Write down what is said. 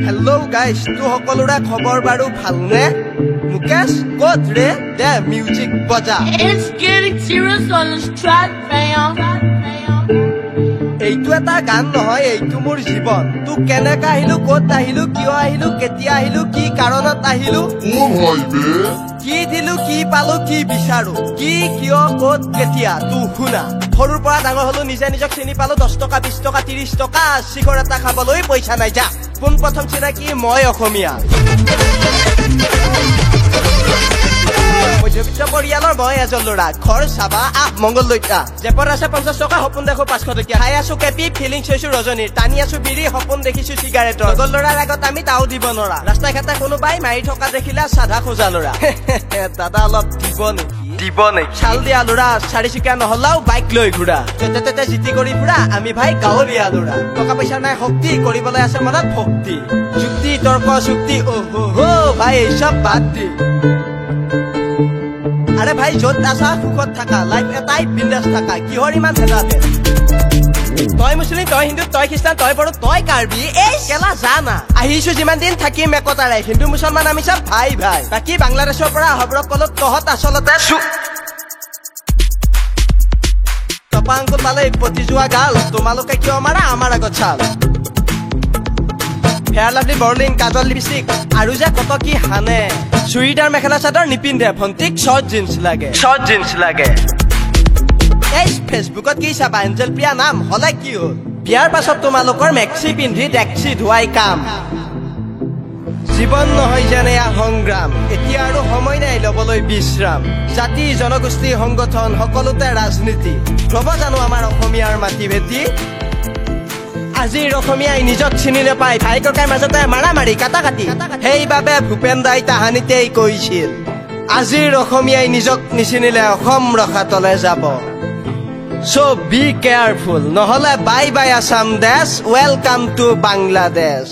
Hello guys, tu hokolura khobor baru bhalne? Mukesh, kod re the music baja. It's getting serious on this track, fam. এইটো এটা গান নহয়, এইটো মোৰ জীৱন। তু কেনেকা আহিলো, কত আহিলো, কিয় আহিলো, কেতিয়া আহিলো, কি কাৰণত আহিলো, কি দিলো, কি পালো, কি বিচাৰো, কি কিয় কত কেতিয়া তু শুনা। সৰুৰ পৰা ডাঙৰ হলো, নিজে নিজক চিনি পালো। 10 টকা 20 টকা 30 টকা শিখৰ এটা খাবলৈ পইচা নাই যা। পোন প্ৰথম চিনাকি মই অসমীয়া। মধ্যবিত্ত পৰিয়ালৰ মই এজন ল'ৰা। ঘৰ চাবা মংগলদৈতা। জেপত আছে 50 টকা, সপোন দেখো 500 টকীয়া। খাই আছো কেপি, ফিলিংছ হৈছো ৰজনীৰ। টানি আছো বিৰি, সপোন দেখিছো চিগাৰেটৰ। লগৰ ল'ৰাৰ আগত আমি তাও দিব নোৱাৰা। ৰাস্তা ঘাটে কোনোবাই মাৰি থকা দেখিলা সাধা খোজা ল'ৰা। দাদা অলপ দিব নেকি? চাল দিয়া ল'ৰা, চাৰিচকীয়া নহলাও বাইক লৈ ঘূৰা। তেতে জিতি কৰি ফুৰা, আমি ভাই গাঁৱলীয়া ল'ৰা। টকা পইচা নাই শক্তি, কৰিবলৈ আছে মনত ভক্তি। যুক্তি তৰ্ক চুক্তি অহো ভাই এই চব বাদ দি। আৰে ভাই যত আছা সুখত থাকা, লাইফ এটাই বিন্দাস থাকা। কিহৰ ইমান ভেজালে? তই মুছলিম, তই হিন্দু, তই খ্ৰীষ্টান, তই বড়ো, তই কাৰ্বি, এই কেলা জানা। আহিছো যিমান দিন থাকিম একতাৰে। হিন্দু মুছলমান আমি চব ভাই ভাই। বাকী বাংলাদেশৰ পৰা হব্ৰক কলত তহঁত আচলতে টপাংকুল পালে পতি যোৱা গাল। তোমালোকে কিয় মাৰা আমাৰ আগত চাল। ফেয়াৰ লাভলি, বৰলিন, কাজল, লিপষ্টিক আৰু যে কত কি হানে। চুৰিদাৰ মেখেলা চাদৰ নিপিন্ধে, ভণ্টিক শৰ্ট জিন্স লাগে। এই ফেচবুকত কি চাবা, এঞ্জেল প্ৰিয়া নাম হলে কি হ'ল? বিয়াৰ পাছত তোমালোকৰ মেক্সি পিন্ধি ডেক্সি ধুৱাই কাম। জীৱন নহয় যেনে সংগ্ৰাম, এতিয়া আৰু সময় নাই লবলৈ বিশ্ৰাম। জাতি জনগোষ্ঠী সংগঠন সকলোতে ৰাজনীতি। ৰব জানো আমাৰ অসমীয়াৰ মাটি ভেটি। আজিৰ অসমীয়াই নিজক চিনি নাপায়, ভাই ককাই মাজতে মাৰামাৰি কাটা কাটি। সেইবাবে ভূপেন দাই তাহানিতেই কৈছিল, আজিৰ অসমীয়াই নিজক নিচিনিলে অসম ৰখাতলে যাব। So be careful, নহলে বাই বাই আসাম দেশ, ওয়েলকাম টু বাংলাদেশ।